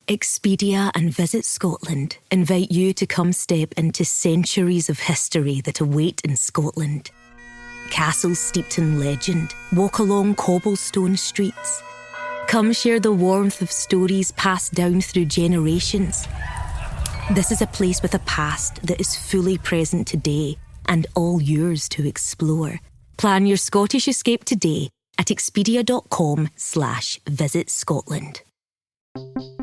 Expedia and Visit Scotland invite you to come step into centuries of history that await in Scotland. Castles steeped in legend walk along cobblestone streets. Come share the warmth of stories passed down through generations. This is a place with a past that is fully present today and all yours to explore. Plan your Scottish escape today at expedia.com/Visit Scotland.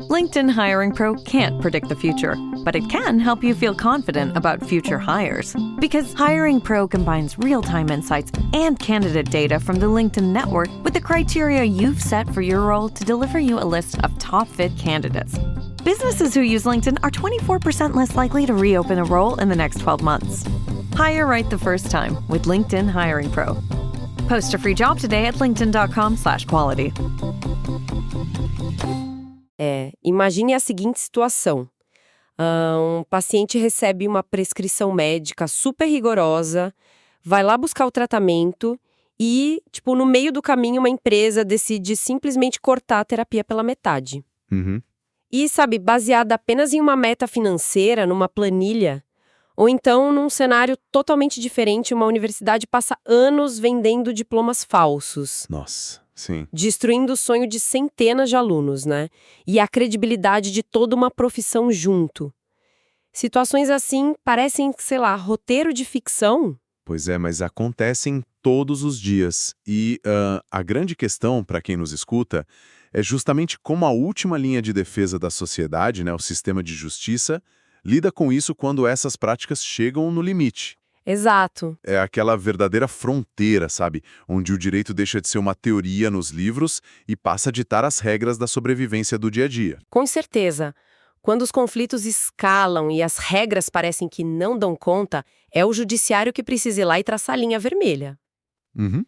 LinkedIn Hiring Pro can't predict the future, but it can help you feel confident about future hires. Because Hiring Pro combines real-time insights and candidate data from the LinkedIn network with the criteria you've set for your role to deliver you a list of top-fit candidates. Businesses who use LinkedIn are 24% less likely to reopen a role in the next 12 months. Hire right the first time with LinkedIn Hiring Pro. Post a free job today at linkedin.com/quality. Imagine a seguinte situação. Um paciente recebe uma prescrição médica super rigorosa, vai lá buscar o tratamento e, no meio do caminho, uma empresa decide simplesmente cortar a terapia pela metade. Uhum. E, baseada apenas em uma meta financeira, numa planilha, ou então num cenário totalmente diferente, uma universidade passa anos vendendo diplomas falsos. Nossa, sim. Destruindo o sonho de centenas de alunos, né? E a credibilidade de toda uma profissão junto. Situações assim parecem, roteiro de ficção. Pois é, mas acontecem todos os dias. E a grande questão, para quem nos escuta, é justamente como a última linha de defesa da sociedade, o sistema de justiça, lida com isso quando essas práticas chegam no limite. Exato. É aquela verdadeira fronteira, onde o direito deixa de ser uma teoria nos livros e passa a ditar as regras da sobrevivência do dia a dia. Com certeza. Quando os conflitos escalam e as regras parecem que não dão conta, é o judiciário que precisa ir lá e traçar a linha vermelha. Uhum.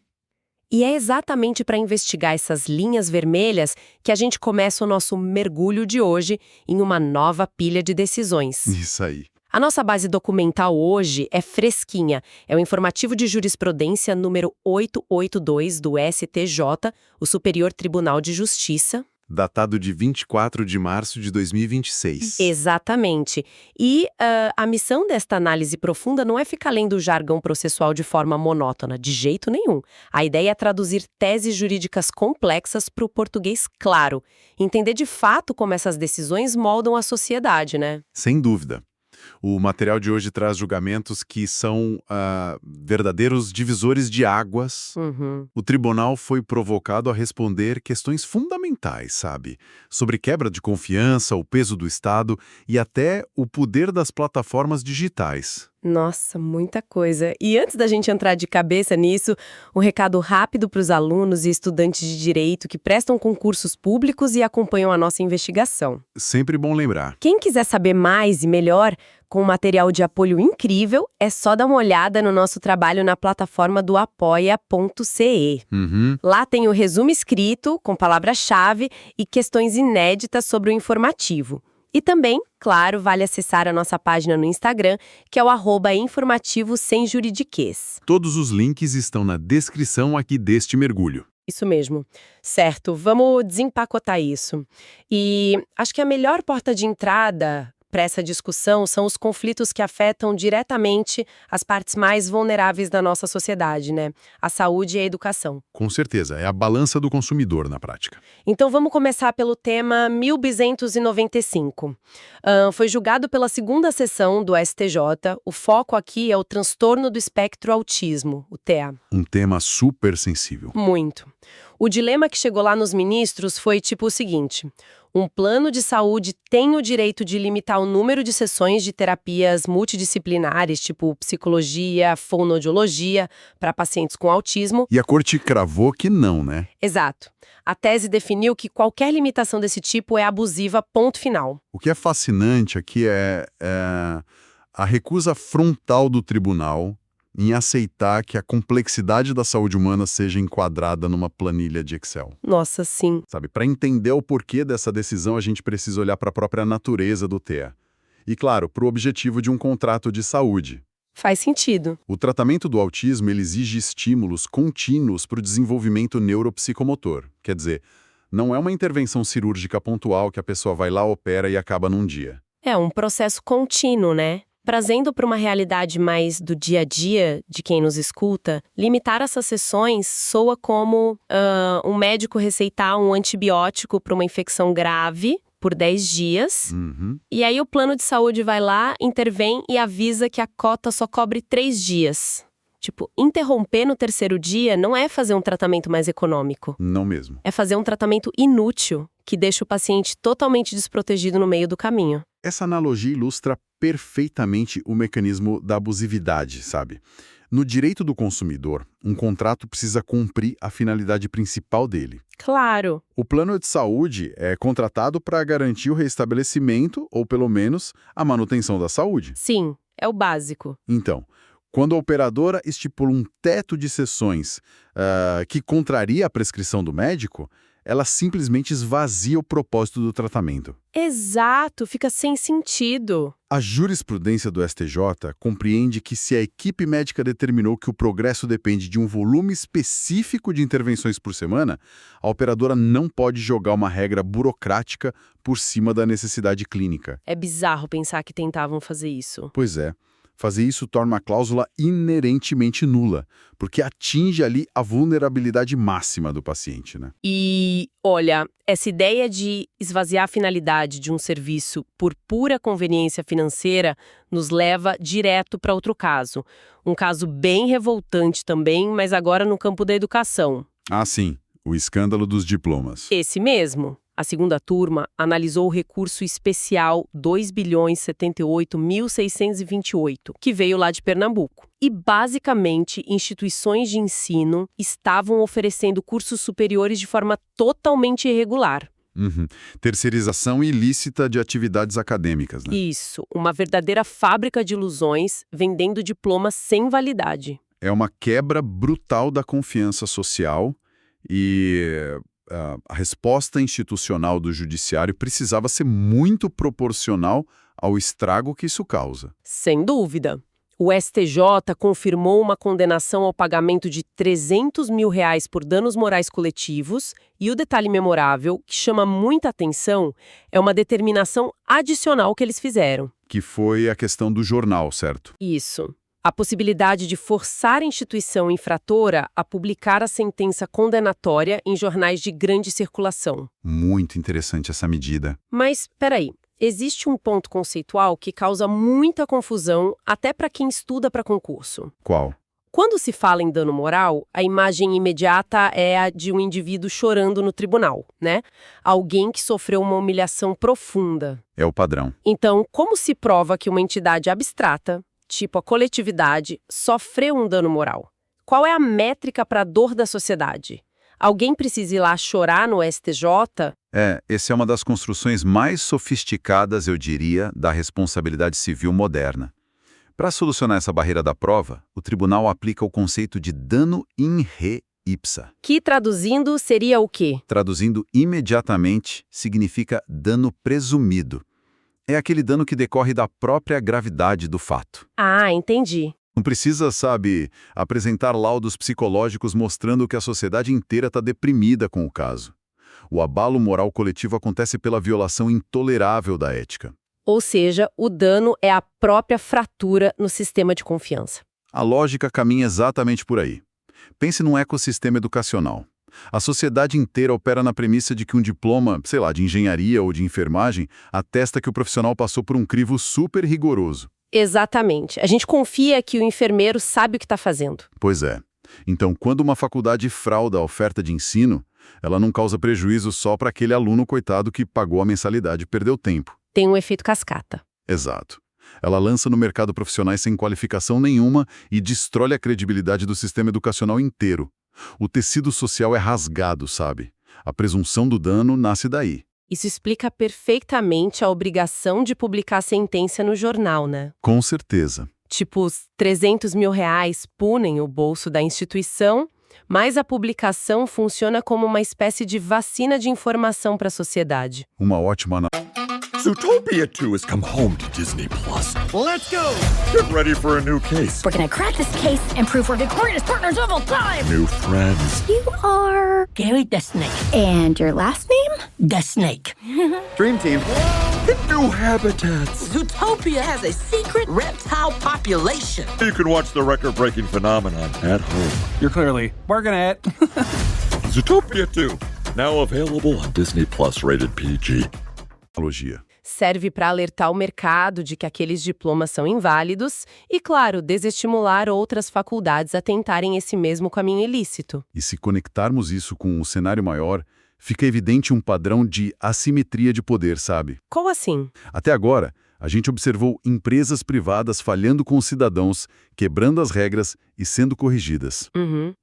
E é exatamente para investigar essas linhas vermelhas que a gente começa o nosso mergulho de hoje em uma nova pilha de decisões. Isso aí. A nossa base documental hoje é fresquinha. É o informativo de jurisprudência número 882 do STJ, o Superior Tribunal de Justiça. Datado de 24 de março de 2026. Exatamente. E a missão desta análise profunda não é ficar lendo o jargão processual de forma monótona, de jeito nenhum. A ideia é traduzir teses jurídicas complexas para o português claro. Entender de fato como essas decisões moldam a sociedade, né? Sem dúvida. O material de hoje traz julgamentos que são verdadeiros divisores de águas. Uhum. O tribunal foi provocado a responder questões fundamentais, sobre quebra de confiança, o peso do Estado e até o poder das plataformas digitais. Nossa, muita coisa. E antes da gente entrar de cabeça nisso, um recado rápido para os alunos e estudantes de direito que prestam concursos públicos e acompanham a nossa investigação. Sempre bom lembrar. Quem quiser saber mais e melhor, com um material de apoio incrível, é só dar uma olhada no nosso trabalho na plataforma do apoia.ce. Uhum. Lá tem o resumo escrito, com palavra-chave e questões inéditas sobre o informativo. E também, claro, vale acessar a nossa página no Instagram, que é o @informativo-sem-juridiquês. Todos os links estão na descrição aqui deste mergulho. Isso mesmo. Certo, vamos desempacotar isso. E acho que a melhor porta de entrada para essa discussão são os conflitos que afetam diretamente as partes mais vulneráveis da nossa sociedade, né? A saúde e a educação. Com certeza, é a balança do consumidor na prática. Então vamos começar pelo tema 1295. Foi julgado pela segunda sessão do STJ. O foco aqui é o transtorno do espectro autismo, o TEA. Um tema super sensível. Muito. O dilema que chegou lá nos ministros foi o seguinte: um plano de saúde tem o direito de limitar o número de sessões de terapias multidisciplinares, tipo psicologia, fonoaudiologia, para pacientes com autismo. E a corte cravou que não, né? Exato. A tese definiu que qualquer limitação desse tipo é abusiva, ponto final. O que é fascinante aqui é a recusa frontal do tribunal em aceitar que a complexidade da saúde humana seja enquadrada numa planilha de Excel. Nossa, sim. Para entender o porquê dessa decisão, a gente precisa olhar para a própria natureza do TEA. E, claro, para o objetivo de um contrato de saúde. Faz sentido. O tratamento do autismo ele exige estímulos contínuos para o desenvolvimento neuropsicomotor. Quer dizer, Não é uma intervenção cirúrgica pontual que a pessoa vai lá, opera e acaba num dia. É um processo contínuo, né? Trazendo para uma realidade mais do dia a dia de quem nos escuta, limitar essas sessões soa como um médico receitar um antibiótico para uma infecção grave por 10 dias, e aí o plano de saúde vai lá, intervém e avisa que a cota só cobre 3 dias. Tipo, interromper no 3º dia não é fazer um tratamento mais econômico. Não mesmo. É fazer um tratamento inútil, que deixa o paciente totalmente desprotegido no meio do caminho. Essa analogia ilustra perfeitamente o mecanismo da abusividade, sabe? No direito do consumidor, um contrato precisa cumprir a finalidade principal dele. Claro. O plano de saúde é contratado para garantir o restabelecimento, ou pelo menos, a manutenção da saúde. Sim, é o básico. Então, quando a operadora estipula um teto de sessões que contraria a prescrição do médico, ela simplesmente esvazia o propósito do tratamento. Exato, fica sem sentido. A jurisprudência do STJ compreende que se a equipe médica determinou que o progresso depende de um volume específico de intervenções por semana, a operadora não pode jogar uma regra burocrática por cima da necessidade clínica. É bizarro pensar que tentavam fazer isso. Pois é. Fazer isso torna a cláusula inerentemente nula, porque atinge ali a vulnerabilidade máxima do paciente, né? E, olha, essa ideia de esvaziar a finalidade de um serviço por pura conveniência financeira nos leva direto para outro caso. Um caso bem revoltante também, mas agora no campo da educação. Ah, sim. O escândalo dos diplomas. Esse mesmo. A segunda turma analisou o recurso especial 2.078.628, que veio lá de Pernambuco. E, basicamente, instituições de ensino estavam oferecendo cursos superiores de forma totalmente irregular. Terceirização ilícita de atividades acadêmicas, né? Isso, uma verdadeira fábrica de ilusões vendendo diplomas sem validade. É uma quebra brutal da confiança social e a resposta institucional do judiciário precisava ser muito proporcional ao estrago que isso causa. Sem dúvida. O STJ confirmou uma condenação ao pagamento de R$300 mil por danos morais coletivos e o detalhe memorável, que chama muita atenção, é uma determinação adicional que eles fizeram. Que foi a questão do jornal, certo? Isso. A possibilidade de forçar a instituição infratora a publicar a sentença condenatória em jornais de grande circulação. Muito interessante essa medida. Mas, peraí, existe um ponto conceitual que causa muita confusão até para quem estuda para concurso. Qual? Quando se fala em dano moral, a imagem imediata é a de um indivíduo chorando no tribunal, né? Alguém que sofreu uma humilhação profunda. É o padrão. Então, como se prova que uma entidade abstrata, tipo a coletividade, sofreu um dano moral? Qual é a métrica para a dor da sociedade? Alguém precisa ir lá chorar no STJ? Essa é uma das construções mais sofisticadas, eu diria, da responsabilidade civil moderna. Para solucionar essa barreira da prova, o tribunal aplica o conceito de dano in re ipsa. Que, traduzindo, seria o quê? Traduzindo imediatamente, significa dano presumido. É aquele dano que decorre da própria gravidade do fato. Ah, entendi. Não precisa, apresentar laudos psicológicos mostrando que a sociedade inteira está deprimida com o caso. O abalo moral coletivo acontece pela violação intolerável da ética. Ou seja, o dano é a própria fratura no sistema de confiança. A lógica caminha exatamente por aí. Pense num ecossistema educacional. A sociedade inteira opera na premissa de que um diploma, de engenharia ou de enfermagem, atesta que o profissional passou por um crivo super rigoroso. Exatamente. A gente confia que o enfermeiro sabe o que está fazendo. Pois é. Então, quando uma faculdade frauda a oferta de ensino, ela não causa prejuízo só para aquele aluno coitado que pagou a mensalidade e perdeu tempo. Tem um efeito cascata. Exato. Ela lança no mercado profissionais sem qualificação nenhuma e destrói a credibilidade do sistema educacional inteiro. O tecido social é rasgado, sabe? A presunção do dano nasce daí. Isso explica perfeitamente a obrigação de publicar a sentença no jornal, né? Com certeza. Tipo, os R$300 mil punem o bolso da instituição, mas a publicação funciona como uma espécie de vacina de informação para a sociedade. Uma ótima análise. Zootopia 2 has come home to Disney+. Let's go! Get ready for a new case. We're gonna crack this case and prove we're the greatest partners of all time! New friends. You are... Gary the Snake. And your last name? The Snake. Dream team. New habitats. Zootopia has a secret reptile population. You can watch the record-breaking phenomenon at home. You're clearly working at. Zootopia 2, now available on Disney Plus, rated PG. Serve para alertar o mercado de que aqueles diplomas são inválidos e, claro, desestimular outras faculdades a tentarem esse mesmo caminho ilícito. E se conectarmos isso com um cenário maior, fica evidente um padrão de assimetria de poder, sabe? Qual assim? Até agora, a gente observou empresas privadas falhando com os cidadãos, quebrando as regras e sendo corrigidas.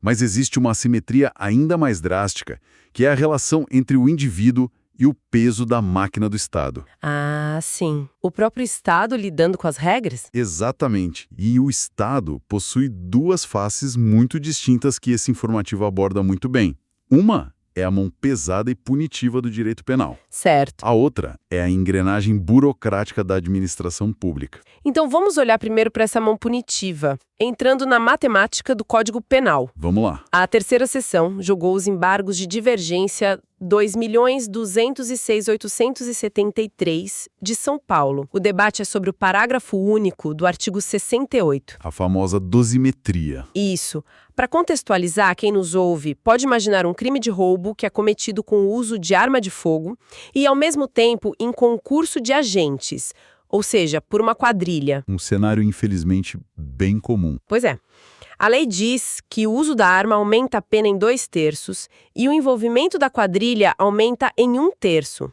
Mas existe uma assimetria ainda mais drástica, que é a relação entre o indivíduo e o peso da máquina do Estado. Ah, sim. O próprio Estado lidando com as regras? Exatamente. E o Estado possui duas faces muito distintas que esse informativo aborda muito bem. Uma é a mão pesada e punitiva do direito penal. Certo. A outra é a engrenagem burocrática da administração pública. Então vamos olhar primeiro para essa mão punitiva, entrando na matemática do Código Penal. Vamos lá. A terceira seção julgou os embargos de divergência 2.206.873 de São Paulo. O debate é sobre o parágrafo único do artigo 68. A famosa dosimetria. Isso. Para contextualizar, quem nos ouve pode imaginar um crime de roubo que é cometido com o uso de arma de fogo e, ao mesmo tempo, em concurso de agentes, ou seja, por uma quadrilha. Um cenário, infelizmente, bem comum. Pois é. A lei diz que o uso da arma aumenta a pena em 2/3 e o envolvimento da quadrilha aumenta em 1/3.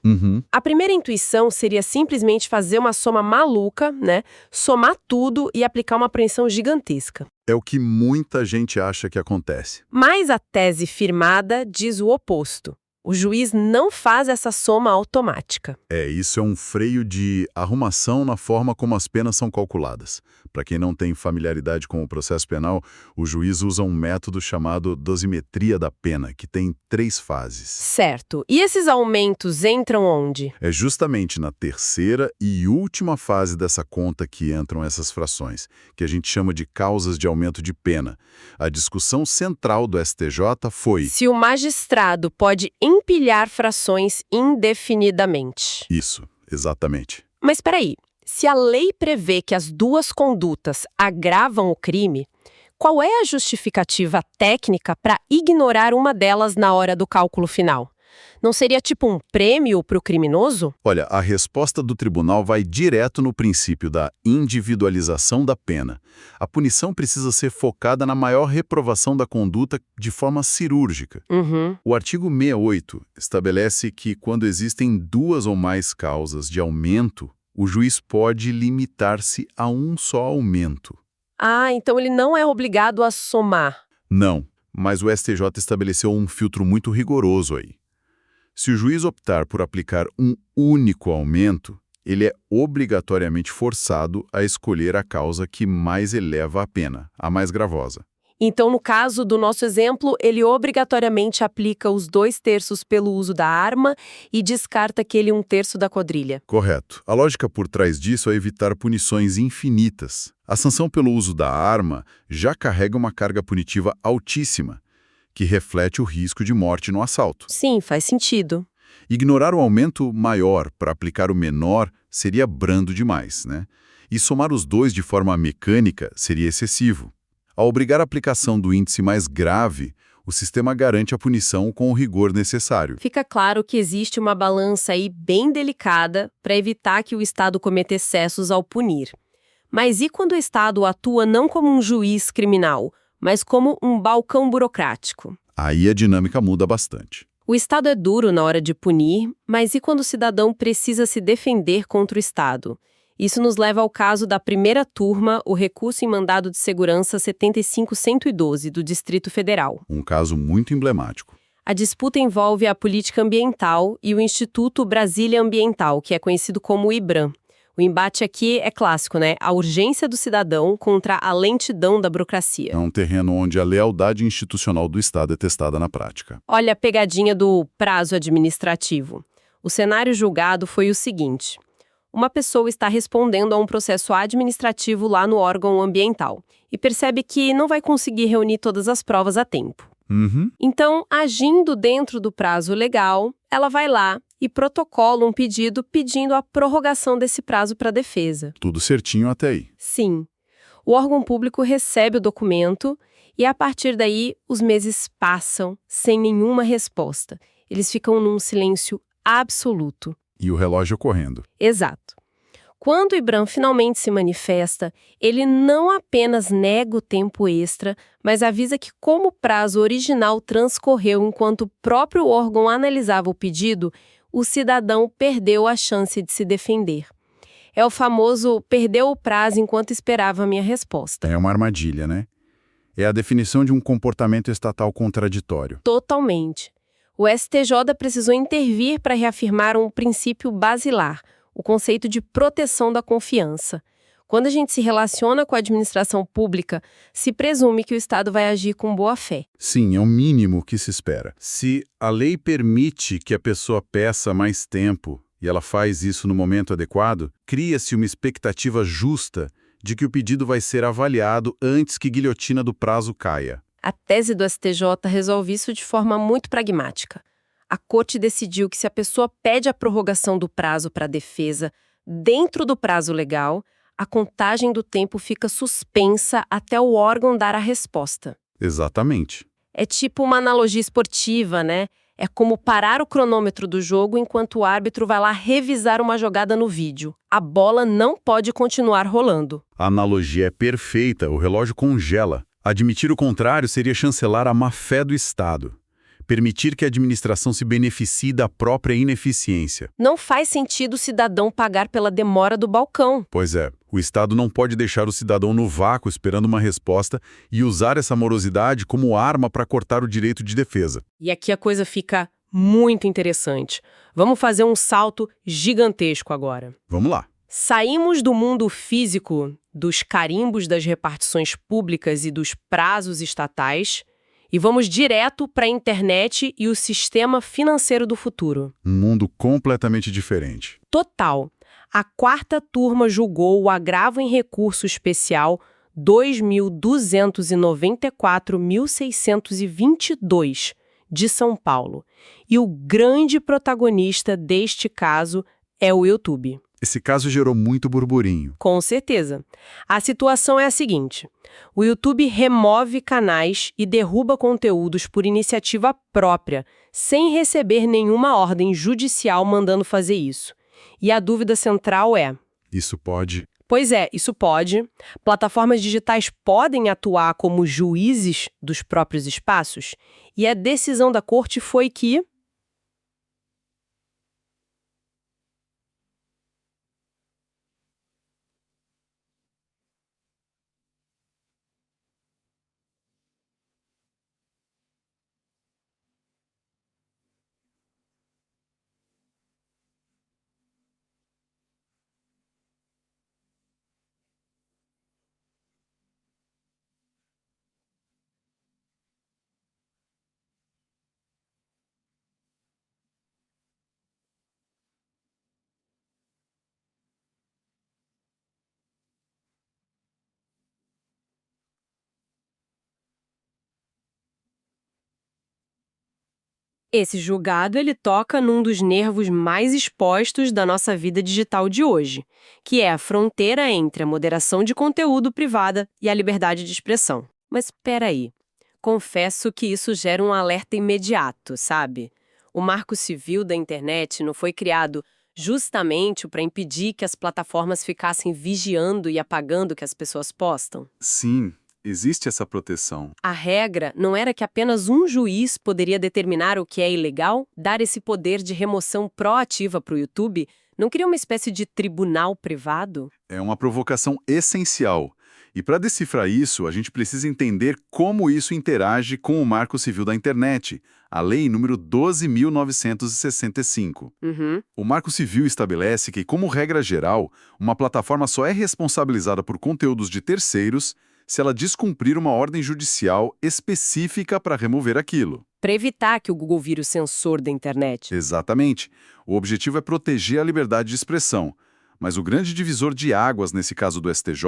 A primeira intuição seria simplesmente fazer uma soma maluca, né? Somar tudo e aplicar uma apreensão gigantesca. É o que muita gente acha que acontece. Mas a tese firmada diz o oposto. O juiz não faz essa soma automática. Isso é um freio de arrumação na forma como as penas são calculadas. Para quem não tem familiaridade com o processo penal, o juiz usa um método chamado dosimetria da pena, que tem 3 fases. Certo. E esses aumentos entram onde? É justamente na terceira e última fase dessa conta que entram essas frações, que a gente chama de causas de aumento de pena. A discussão central do STJ foi se o magistrado pode empilhar frações indefinidamente. Isso, exatamente. Mas espera aí, se a lei prevê que as duas condutas agravam o crime, qual é a justificativa técnica para ignorar uma delas na hora do cálculo final? Não seria tipo um prêmio para o criminoso? Olha, a resposta do tribunal vai direto no princípio da individualização da pena. A punição precisa ser focada na maior reprovação da conduta de forma cirúrgica. O artigo 68 estabelece que, quando existem 2 ou mais causas de aumento, o juiz pode limitar-se a um só aumento. Ah, então ele não é obrigado a somar. Não, mas o STJ estabeleceu um filtro muito rigoroso aí. Se o juiz optar por aplicar um único aumento, ele é obrigatoriamente forçado a escolher a causa que mais eleva a pena, a mais gravosa. Então, no caso do nosso exemplo, ele obrigatoriamente aplica os 2/3 pelo uso da arma e descarta aquele 1/3 da quadrilha. Correto. A lógica por trás disso é evitar punições infinitas. A sanção pelo uso da arma já carrega uma carga punitiva altíssima, que reflete o risco de morte no assalto. Sim, faz sentido. Ignorar o aumento maior para aplicar o menor seria brando demais, né? E somar os dois de forma mecânica seria excessivo. Ao obrigar a aplicação do índice mais grave, o sistema garante a punição com o rigor necessário. Fica claro que existe uma balança aí bem delicada para evitar que o Estado cometa excessos ao punir. Mas e quando o Estado atua não como um juiz criminal, mas como um balcão burocrático? Aí a dinâmica muda bastante. O Estado é duro na hora de punir, mas e quando o cidadão precisa se defender contra o Estado? Isso nos leva ao caso da primeira turma, o recurso em mandado de segurança 75112 do Distrito Federal. Um caso muito emblemático. A disputa envolve a política ambiental e o Instituto Brasília Ambiental, que é conhecido como o IBRAM. O embate aqui é clássico, né? A urgência do cidadão contra a lentidão da burocracia. É um terreno onde a lealdade institucional do Estado é testada na prática. Olha a pegadinha do prazo administrativo. O cenário julgado foi o seguinte. uma pessoa está respondendo a um processo administrativo lá no órgão ambiental e percebe que não vai conseguir reunir todas as provas a tempo. Então, agindo dentro do prazo legal, ela vai lá e protocola um pedido pedindo a prorrogação desse prazo para a defesa. Tudo certinho até aí. Sim. O órgão público recebe o documento e, a partir daí, os meses passam sem nenhuma resposta. Eles ficam num silêncio absoluto. E o relógio correndo. Exato. Quando o IBRAM finalmente se manifesta, ele não apenas nega o tempo extra, mas avisa que, como o prazo original transcorreu enquanto o próprio órgão analisava o pedido, o cidadão perdeu a chance de se defender. É o famoso perdeu o prazo enquanto esperava a minha resposta. É uma armadilha, né? É a definição de um comportamento estatal contraditório. Totalmente. O STJ precisou intervir para reafirmar um princípio basilar, o conceito de proteção da confiança. Quando a gente se relaciona com a administração pública, se presume que o Estado vai agir com boa-fé. Sim, é o mínimo que se espera. Se a lei permite que a pessoa peça mais tempo e ela faz isso no momento adequado, cria-se uma expectativa justa de que o pedido vai ser avaliado antes que a guilhotina do prazo caia. A tese do STJ resolve isso de forma muito pragmática. A Corte decidiu que se a pessoa pede a prorrogação do prazo para a defesa dentro do prazo legal, a contagem do tempo fica suspensa até o órgão dar a resposta. Exatamente. É tipo uma analogia esportiva, né? É como parar o cronômetro do jogo enquanto o árbitro vai lá revisar uma jogada no vídeo. A bola não pode continuar rolando. A analogia é perfeita, o relógio congela. Admitir o contrário seria chancelar a má-fé do Estado. Permitir que a administração se beneficie da própria ineficiência. Não faz sentido o cidadão pagar pela demora do balcão. Pois é, o Estado não pode deixar o cidadão no vácuo esperando uma resposta e usar essa morosidade como arma para cortar o direito de defesa. E aqui a coisa fica muito interessante. Vamos fazer um salto gigantesco agora. Vamos lá. Saímos do mundo físico, dos carimbos das repartições públicas e dos prazos estatais, e vamos direto para a internet e o sistema financeiro do futuro. Um mundo completamente diferente. Total. A quarta turma julgou o agravo em recurso especial 2.294.622 de São Paulo. E o grande protagonista deste caso é o YouTube. Esse caso gerou muito burburinho. Com certeza. A situação é a seguinte: o YouTube remove canais e derruba conteúdos por iniciativa própria, sem receber nenhuma ordem judicial mandando fazer isso. E a dúvida central é: isso pode? Pois é, isso pode. Plataformas digitais podem atuar como juízes dos próprios espaços? E a decisão da corte foi que esse julgado ele toca num dos nervos mais expostos da nossa vida digital de hoje, que é a fronteira entre a moderação de conteúdo privada e a liberdade de expressão. Mas espera aí, confesso que isso gera um alerta imediato, sabe? O Marco Civil da internet não foi criado justamente para impedir que as plataformas ficassem vigiando e apagando o que as pessoas postam? Sim. Existe essa proteção. A regra não era que apenas um juiz poderia determinar o que é ilegal? Dar esse poder de remoção proativa para o YouTube? Não cria uma espécie de tribunal privado? É uma provocação essencial. E para decifrar isso, a gente precisa entender como isso interage com o Marco Civil da Internet, a Lei número 12.965. O Marco Civil estabelece que, como regra geral, uma plataforma só é responsabilizada por conteúdos de terceiros se ela descumprir uma ordem judicial específica para remover aquilo. Para evitar que o Google vire o censor da internet. Exatamente. O objetivo é proteger a liberdade de expressão. Mas o grande divisor de águas nesse caso do STJ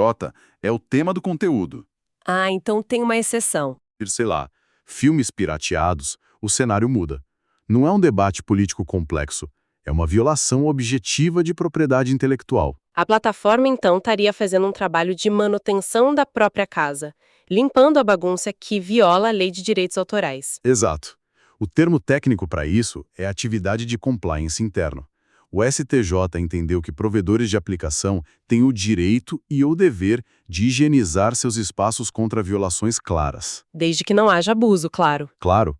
é o tema do conteúdo. Ah, então tem uma exceção. Sei lá, filmes pirateados, o cenário muda. Não é um debate político complexo, é uma violação objetiva de propriedade intelectual. A plataforma, então, estaria fazendo um trabalho de manutenção da própria casa, limpando a bagunça que viola a lei de direitos autorais. Exato. O termo técnico para isso é atividade de compliance interno. O STJ entendeu que provedores de aplicação têm o direito e o dever de higienizar seus espaços contra violações claras. Desde que não haja abuso, claro. Claro,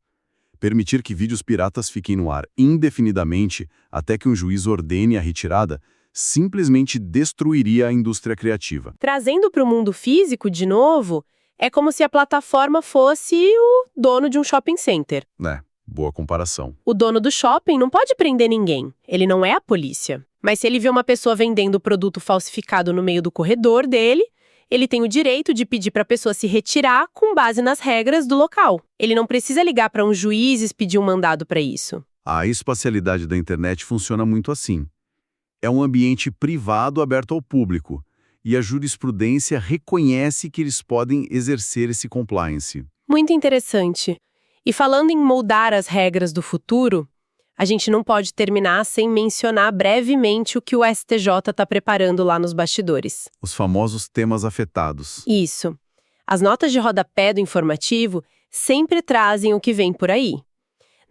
permitir que vídeos piratas fiquem no ar indefinidamente até que um juiz ordene a retirada simplesmente destruiria a indústria criativa. Trazendo para o mundo físico, de novo, é como se a plataforma fosse o dono de um shopping center. Boa comparação. O dono do shopping não pode prender ninguém. Ele não é a polícia. Mas se ele vê uma pessoa vendendo produto falsificado no meio do corredor dele, ele tem o direito de pedir para a pessoa se retirar com base nas regras do local. Ele não precisa ligar para um juiz e pedir um mandado para isso. A espacialidade da internet funciona muito assim. É um ambiente privado aberto ao público, e a jurisprudência reconhece que eles podem exercer esse compliance. Muito interessante. E falando em moldar as regras do futuro, a gente não pode terminar sem mencionar brevemente o que o STJ está preparando lá nos bastidores. Os famosos temas afetados. Isso. As notas de rodapé do informativo sempre trazem o que vem por aí.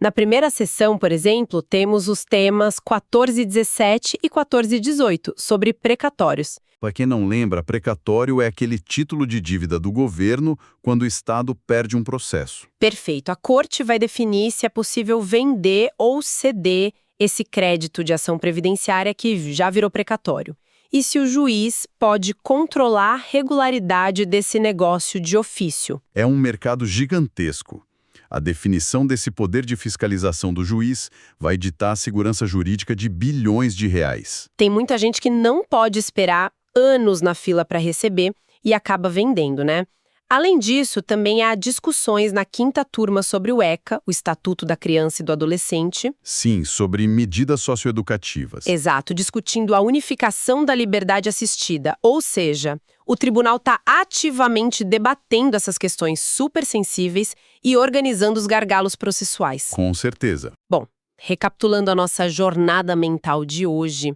Na primeira sessão, por exemplo, temos os temas 1417 e 1418, sobre precatórios. Para quem não lembra, precatório é aquele título de dívida do governo quando o Estado perde um processo. Perfeito. A Corte vai definir se é possível vender ou ceder esse crédito de ação previdenciária que já virou precatório. E se o juiz pode controlar a regularidade desse negócio de ofício. É um mercado gigantesco. A definição desse poder de fiscalização do juiz vai ditar a segurança jurídica de bilhões de reais. Tem muita gente que não pode esperar anos na fila para receber e acaba vendendo, né? Além disso, também há discussões na 5ª turma sobre o ECA, o Estatuto da Criança e do Adolescente. Sim, sobre medidas socioeducativas. Exato, discutindo a unificação da liberdade assistida, ou seja, o tribunal está ativamente debatendo essas questões super sensíveis e organizando os gargalos processuais. Com certeza. Bom, recapitulando a nossa jornada mental de hoje,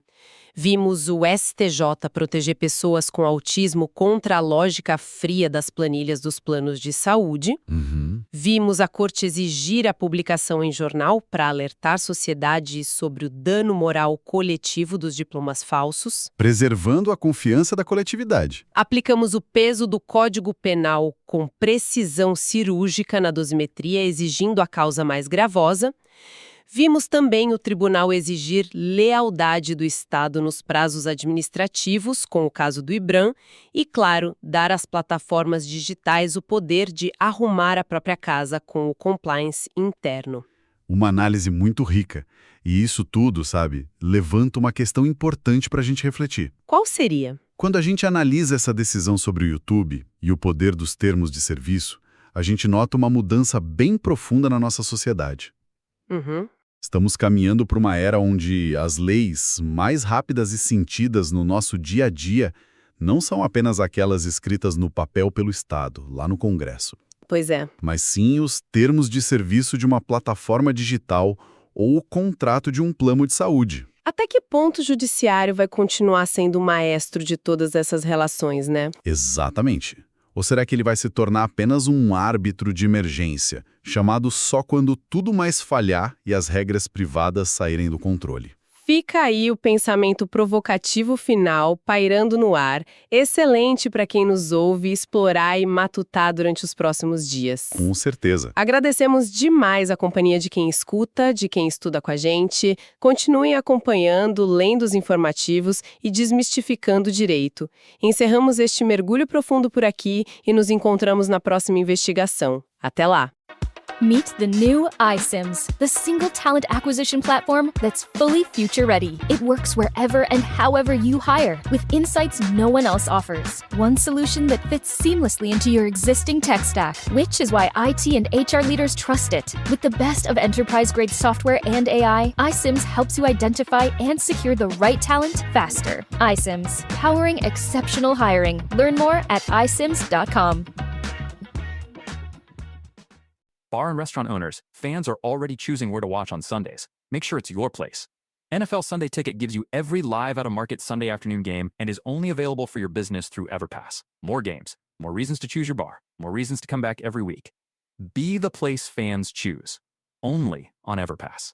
vimos o STJ proteger pessoas com autismo contra a lógica fria das planilhas dos planos de saúde. Vimos a Corte exigir a publicação em jornal para alertar a sociedade sobre o dano moral coletivo dos diplomas falsos. Preservando a confiança da coletividade. Aplicamos o peso do Código Penal com precisão cirúrgica na dosimetria, exigindo a causa mais gravosa. Vimos também o tribunal exigir lealdade do Estado nos prazos administrativos, com o caso do IBRAM, e, claro, dar às plataformas digitais o poder de arrumar a própria casa com o compliance interno. Uma análise muito rica. E isso tudo, sabe, levanta uma questão importante para a gente refletir. Qual seria? Quando a gente analisa essa decisão sobre o YouTube e o poder dos termos de serviço, a gente nota uma mudança bem profunda na nossa sociedade. Estamos caminhando para uma era onde as leis mais rápidas e sentidas no nosso dia a dia não são apenas aquelas escritas no papel pelo Estado, lá no Congresso. Pois é. Mas sim os termos de serviço de uma plataforma digital ou o contrato de um plano de saúde. Até que ponto o judiciário vai continuar sendo o maestro de todas essas relações, né? Exatamente. Ou será que ele vai se tornar apenas um árbitro de emergência, chamado só quando tudo mais falhar e as regras privadas saírem do controle? Fica aí o pensamento provocativo final pairando no ar, excelente para quem nos ouve explorar e matutar durante os próximos dias. Com certeza. Agradecemos demais a companhia de quem escuta, de quem estuda com a gente. Continuem acompanhando, lendo os informativos e desmistificando o direito. Encerramos este mergulho profundo por aqui e nos encontramos na próxima investigação. Até lá! Meet the new iCIMS, the single talent acquisition platform that's fully future-ready. It works wherever and however you hire, with insights no one else offers. One solution that fits seamlessly into your existing tech stack, which is why IT and HR leaders trust it. With the best of enterprise-grade software and AI, iCIMS helps you identify and secure the right talent faster. iCIMS, powering exceptional hiring. Learn more at icims.com. Bar and restaurant owners, fans are already choosing where to watch on Sundays. Make sure it's your place. NFL Sunday Ticket gives you every live out-of-market Sunday afternoon game and is only available for your business through EverPass. More games, more reasons to choose your bar, more reasons to come back every week. Be the place fans choose. Only on EverPass.